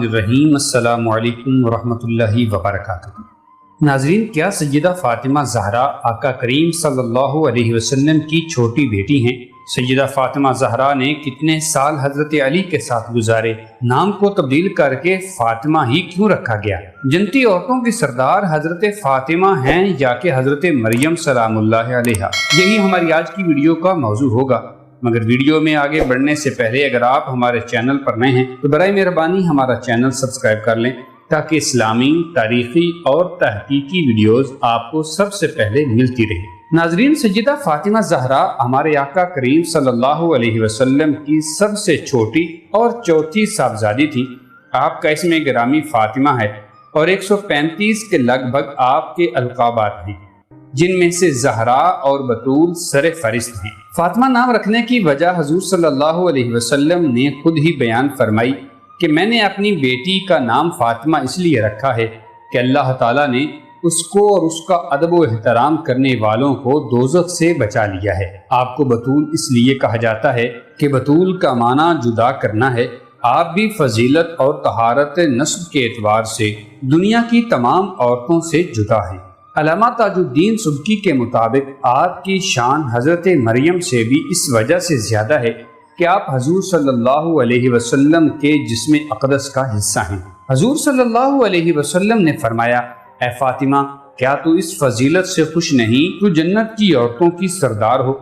الرحیم۔ السلام علیکم ورحمۃ اللہ وبرکاتہ۔ ناظرین، کیا سیدہ فاطمہ زہرا آقا کریم صلی اللہ علیہ وسلم کی چھوٹی بیٹی ہیں؟ سیدہ فاطمہ زہرا نے کتنے سال حضرت علی کے ساتھ گزارے؟ نام کو تبدیل کر کے فاطمہ ہی کیوں رکھا گیا؟ جنتی عورتوں کی سردار حضرت فاطمہ ہیں یا کہ حضرت مریم سلام اللہ علیہا؟ یہی ہماری آج کی ویڈیو کا موضوع ہوگا۔ مگر ویڈیو میں آگے بڑھنے سے پہلے اگر آپ ہمارے چینل پر نئے ہیں تو برائے مہربانی ہمارا چینل سبسکرائب کر لیں تاکہ اسلامی، تاریخی اور تحقیقی ویڈیوز آپ کو سب سے پہلے ملتی رہیں۔ ناظرین، سیدہ فاطمہ زہرا ہمارے آقا کریم صلی اللہ علیہ وسلم کی سب سے چھوٹی اور چوتھی صاحبزادی تھی۔ آپ کا اسم گرامی فاطمہ ہے اور 135 کے لگ بھگ آپ کے القابات ہیں، جن میں سے زہرا اور بطول سر فہرست ہیں۔ فاطمہ نام رکھنے کی وجہ حضور صلی اللہ علیہ وسلم نے خود ہی بیان فرمائی کہ میں نے اپنی بیٹی کا نام فاطمہ اس لیے رکھا ہے کہ اللہ تعالیٰ نے اس کو اور اس کا ادب و احترام کرنے والوں کو دوزخ سے بچا لیا ہے۔ آپ کو بطول اس لیے کہا جاتا ہے کہ بطول کا معنی جدا کرنا ہے۔ آپ بھی فضیلت اور طہارت نسب کے اعتبار سے دنیا کی تمام عورتوں سے جدا ہیں۔ علامہ تاج الدین سبکی کے مطابق آپ کی شان حضرت مریم سے بھی اس وجہ سے زیادہ ہے کہ آپ حضور صلی اللہ علیہ وسلم کے جسم اقدس کا حصہ ہیں۔ حضور صلی اللہ علیہ وسلم نے فرمایا، اے فاطمہ، کیا تو اس فضیلت سے خوش نہیں؟ تو جنت کی عورتوں کی سردار ہو۔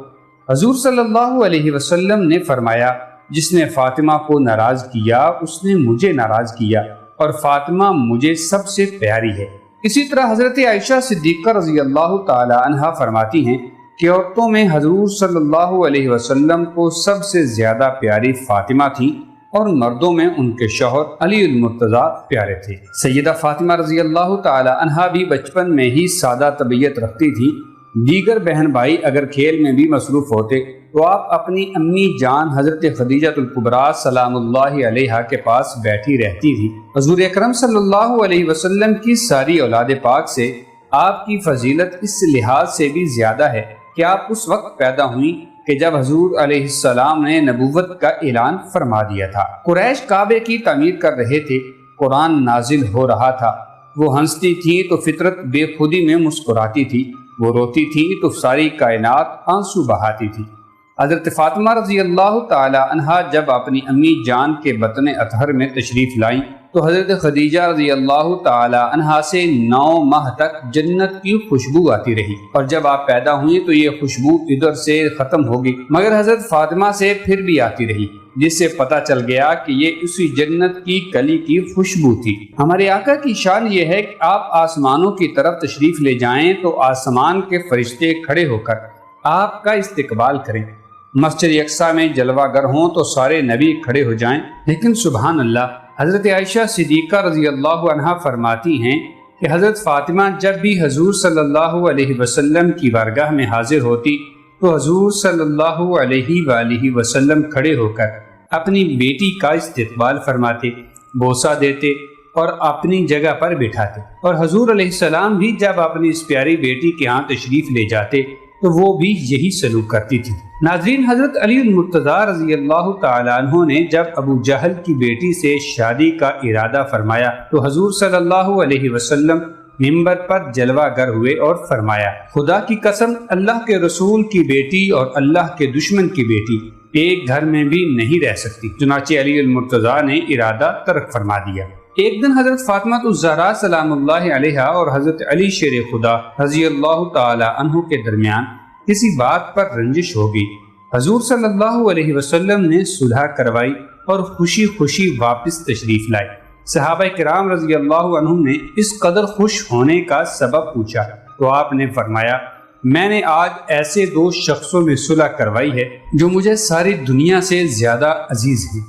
حضور صلی اللہ علیہ وسلم نے فرمایا، جس نے فاطمہ کو ناراض کیا اس نے مجھے ناراض کیا، اور فاطمہ مجھے سب سے پیاری ہے۔ اسی طرح حضرت عائشہ صدیقہ رضی اللہ تعالی عنہا فرماتی ہیں کہ عورتوں میں حضور صلی اللہ علیہ وسلم کو سب سے زیادہ پیاری فاطمہ تھی اور مردوں میں ان کے شوہر علی المرتضیٰ پیارے تھے۔ سیدہ فاطمہ رضی اللہ تعالی عنہا بھی بچپن میں ہی سادہ طبیعت رکھتی تھی۔ دیگر بہن بھائی اگر کھیل میں بھی مصروف ہوتے تو آپ اپنی امی جان حضرت خدیجہ الکبریٰ سلام اللہ علیہا کے پاس بیٹھی رہتی تھی۔ حضور اکرم صلی اللہ علیہ وسلم کی ساری اولاد پاک سے آپ کی فضیلت اس لحاظ سے بھی زیادہ ہے کہ آپ اس وقت پیدا ہوئیں کہ جب حضور علیہ السلام نے نبوت کا اعلان فرما دیا تھا۔ قریش کعبے کی تعمیر کر رہے تھے، قرآن نازل ہو رہا تھا۔ وہ ہنستی تھی تو فطرت بے خودی میں مسکراتی تھی، وہ روتی تھی تو ساری کائنات آنسو بہاتی تھی۔ حضرت فاطمہ رضی اللہ تعالی عنہا جب اپنی امی جان کے بطن اطہر میں تشریف لائیں تو حضرت خدیجہ رضی اللہ تعالی عنہا سے 9 ماہ تک جنت کی خوشبو آتی رہی، اور جب آپ پیدا ہوئیں تو یہ خوشبو ادھر سے ختم ہو گئی، مگر حضرت فاطمہ سے پھر بھی آتی رہی، جس سے پتہ چل گیا کہ یہ اسی جنت کی کلی کی خوشبو تھی۔ ہمارے آقا کی شان یہ ہے کہ آپ آسمانوں کی طرف تشریف لے جائیں تو آسمان کے فرشتے کھڑے ہو کر آپ کا استقبال کریں۔ مسجد اقصیٰ میں جلوہ گر ہوں تو سارے نبی کھڑے ہو جائیں، لیکن سبحان اللہ، حضرت عائشہ صدیقہ رضی اللہ عنہا فرماتی ہیں کہ حضرت فاطمہ جب بھی حضور صلی اللہ علیہ وسلم کی بارگاہ میں حاضر ہوتی تو حضور صلی اللہ علیہ وآلہ وسلم کھڑے ہو کر اپنی بیٹی کا استقبال فرماتے، بوسہ دیتے اور اپنی جگہ پر بٹھاتے، اور حضور علیہ السلام بھی جب اپنی اس پیاری بیٹی کے ہاں تشریف لے جاتے تو وہ بھی یہی سلوک کرتی تھی۔ ناظرین، حضرت علی المرتضیٰ رضی اللہ تعالی عنہ نے جب ابو جہل کی بیٹی سے شادی کا ارادہ فرمایا تو حضور صلی اللہ علیہ وسلم ممبر پر جلوہ گر ہوئے اور فرمایا، خدا کی قسم، اللہ کے رسول کی بیٹی اور اللہ کے دشمن کی بیٹی ایک گھر میں بھی نہیں رہ سکتی۔ چنانچہ علی المرتضیٰ نے ارادہ ترک فرما دیا۔ ایک دن حضرت فاطمہ الزہرا سلام اللہ علیہا اور حضرت علی شیر خدا رضی اللہ تعالی عنہ کے درمیان کسی بات پر رنجش ہو گئی۔ حضور صلی اللہ علیہ وسلم نے صلح کروائی اور خوشی خوشی واپس تشریف لائے۔ صحابہ کرام رضی اللہ عنہم نے اس قدر خوش ہونے کا سبب پوچھا تو آپ نے فرمایا، میں نے آج ایسے 2 شخصوں میں صلح کروائی ہے جو مجھے ساری دنیا سے زیادہ عزیز ہیں۔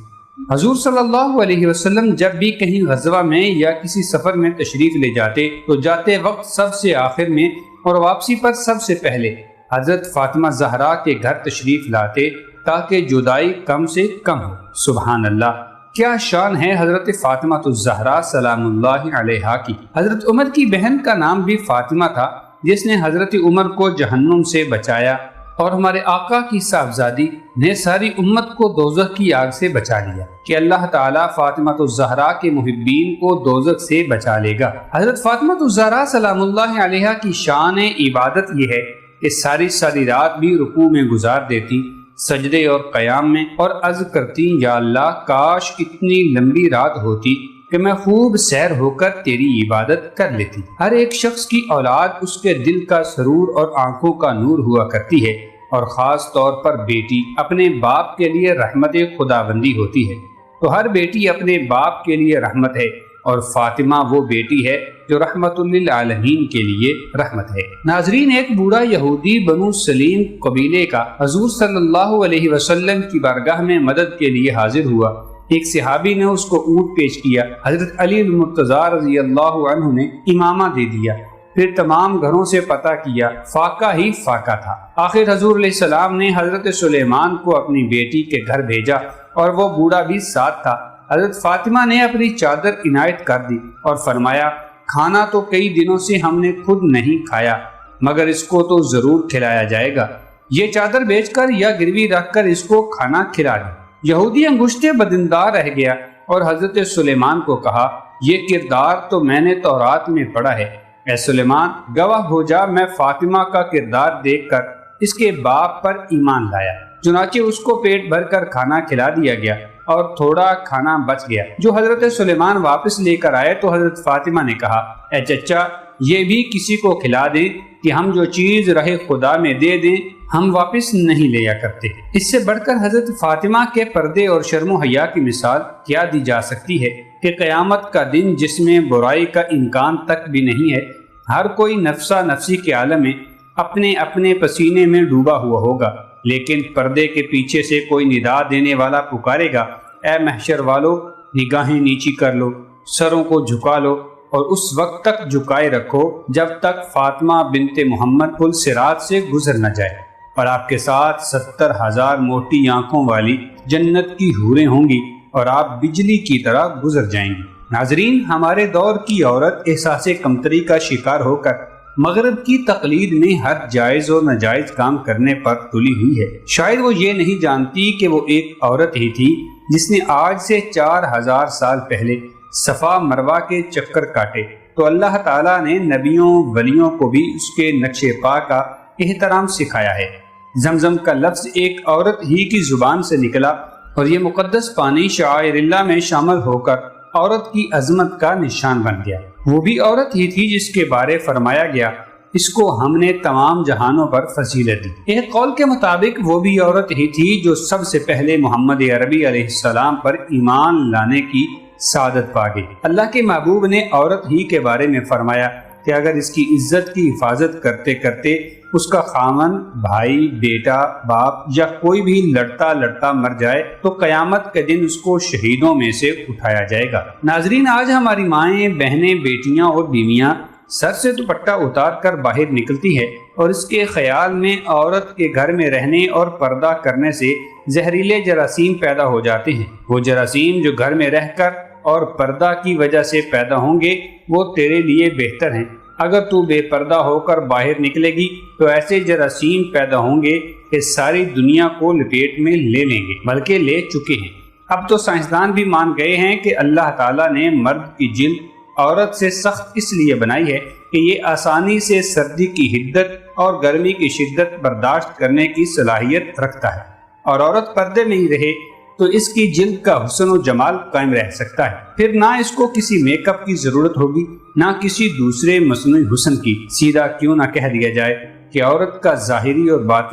حضور صلی اللہ علیہ وسلم جب بھی کہیں غزوہ میں یا کسی سفر میں تشریف لے جاتے تو جاتے وقت سب سے آخر میں اور واپسی پر سب سے پہلے حضرت فاطمہ زہرا کے گھر تشریف لاتے تاکہ جدائی کم سے کم ہو۔ سبحان اللہ، کیا شان ہے حضرت فاطمہ الزہرا سلام اللہ علیہا کی۔ حضرت عمر کی بہن کا نام بھی فاطمہ تھا، جس نے حضرت عمر کو جہنم سے بچایا اور ہمارے آقا کی صاحبزادی نے ساری امت کو دوزخ کی آگ سے بچا لیا کہ اللہ تعالیٰ فاطمہ الزہرا کے محبین کو دوزخ سے بچا لے گا۔ حضرت فاطمہ الزہرا سلام اللہ علیہا کی شان عبادت یہ ہے کہ ساری رات بھی رکوع میں گزار دیتی، سجدے اور قیام میں، اور عرض کرتی یا اللہ کاش اتنی لمبی رات ہوتی کہ میں خوب سیر ہو کر تیری عبادت کر لیتی۔ ہر ایک شخص کی اولاد اس کے دل کا سرور اور آنکھوں کا نور ہوا کرتی ہے، اور خاص طور پر بیٹی اپنے باپ کے لیے رحمت خداوندی ہوتی ہے، تو ہر بیٹی اپنے باپ کے لیے رحمت ہے، اور فاطمہ وہ بیٹی ہے جو رحمت للعالمین کے لیے رحمت ہے۔ ناظرین، ایک بوڑھا یہودی بنو سلیم قبیلے کا حضور صلی اللہ علیہ وسلم کی بارگاہ میں مدد کے لیے حاضر ہوا۔ ایک صحابی نے اس کو اونٹ پیش کیا، حضرت علی المرتضیٰ رضی اللہ عنہ نے امامہ دے دیا، پھر تمام گھروں سے پتہ کیا، فاقہ ہی فاقہ تھا۔ آخر حضور علیہ السلام نے حضرت سلیمان کو اپنی بیٹی کے گھر بھیجا، اور وہ بوڑھا بھی ساتھ تھا۔ حضرت فاطمہ نے اپنی چادر عنایت کر دی اور فرمایا کھانا تو کئی دنوں سے ہم نے خود نہیں کھایا، مگر اس کو تو ضرور کھلایا جائے گا، یہ چادر بیچ کر یا گروی رکھ کر اس کو کھانا کھلا دیں۔ یہودی انگشتے بدندار رہ گیا اور حضرت سلیمان کو کہا یہ کردار تو میں نے تورات میں پڑھا ہے، اے سلیمان گواہ ہو جا میں فاطمہ کا کردار دیکھ کر اس کے باپ پر ایمان لایا۔ چنانچہ اس کو پیٹ بھر کر کھانا کھلا دیا گیا اور تھوڑا کھانا بچ گیا جو حضرت سلیمان واپس لے کر آئے تو حضرت فاطمہ نے کہا اے چچا یہ بھی کسی کو کھلا دیں کہ ہم جو چیز راہ خدا میں دے دیں ہم واپس نہیں لیا کرتے۔ اس سے بڑھ کر حضرت فاطمہ کے پردے اور شرم و حیا کی مثال کیا دی جا سکتی ہے کہ قیامت کا دن جس میں برائی کا امکان تک بھی نہیں ہے، ہر کوئی نفسا نفسی کے عالم میں اپنے اپنے پسینے میں ڈوبا ہوا ہوگا، لیکن پردے کے پیچھے سے کوئی ندا دینے والا پکارے گا اے محشر والو نگاہیں نیچی کر لو، سروں کو جھکا لو اور اس وقت تک جھکائے رکھو جب تک فاطمہ بنت محمد پل صراط سے گزر نہ جائے، اور آپ کے ساتھ 70,000 موٹی آنکھوں والی جنت کی حوریں ہوں گی اور آپ بجلی کی طرح گزر جائیں گی۔ ناظرین، ہمارے دور کی عورت احساس کمتری کا شکار ہو کر مغرب کی تقلید میں ہر جائز اور ناجائز کام کرنے پر تلی ہوئی ہے۔ شاید وہ یہ نہیں جانتی کہ وہ ایک عورت ہی تھی جس نے آج سے 4000 سال پہلے صفا مروہ کے چکر کاٹے، تو اللہ تعالیٰ نے نبیوں ولیوں کو بھی اس کے نقش پا کا احترام سکھایا ہے۔ زمزم کا لفظ ایک عورت ہی کی زبان سے نکلا اور یہ مقدس پانی شعائر اللہ میں شامل ہو کر عورت کی عظمت کا نشان بن گیا۔ وہ بھی عورت ہی تھی جس کے بارے فرمایا گیا اس کو ہم نے تمام جہانوں پر فضیلت دی۔ ایک قول کے مطابق وہ بھی عورت ہی تھی جو سب سے پہلے محمد عربی علیہ السلام پر ایمان لانے کی سعادت پا گئی۔ اللہ کے محبوب نے عورت ہی کے بارے میں فرمایا کہ اگر اس کی عزت کی حفاظت کرتے کرتے اس کا خاوند، بھائی، بیٹا، باپ یا کوئی بھی لڑتا مر جائے تو قیامت کے دن اس کو شہیدوں میں سے اٹھایا جائے گا۔ ناظرین، آج ہماری مائیں، بہنیں، بیٹیاں اور بیویاں سر سے دوپٹہ اتار کر باہر نکلتی ہے اور اس کے خیال میں عورت کے گھر میں رہنے اور پردہ کرنے سے زہریلے جراثیم پیدا ہو جاتے ہیں۔ وہ جراثیم جو گھر میں رہ کر اور پردہ کی وجہ سے پیدا ہوں گے وہ تیرے لیے بہتر ہیں۔ اگر تو بے پردہ ہو کر باہر نکلے گی تو ایسے جراثیم پیدا ہوں گے کہ ساری دنیا کو لپیٹ میں لے لیں گے، بلکہ لے چکے ہیں۔ اب تو سائنسدان بھی مان گئے ہیں کہ اللہ تعالیٰ نے مرد کی جلد عورت سے سخت اس لیے بنائی ہے کہ یہ آسانی سے سردی کی حدت اور گرمی کی شدت برداشت کرنے کی صلاحیت رکھتا ہے، اور عورت پردے میں ہی رہے تو اس کی جلد کا حسن و جمال قائم رہ سکتا ہے، پھر نہ اس کو کسی میک اپ کی ضرورت ہوگی نہ کسی دوسرے مصنوعی حسن کی۔ سیدھا کیوں نہ کہہ دیا جائے کہ عورت کا ظاہری اور باطنی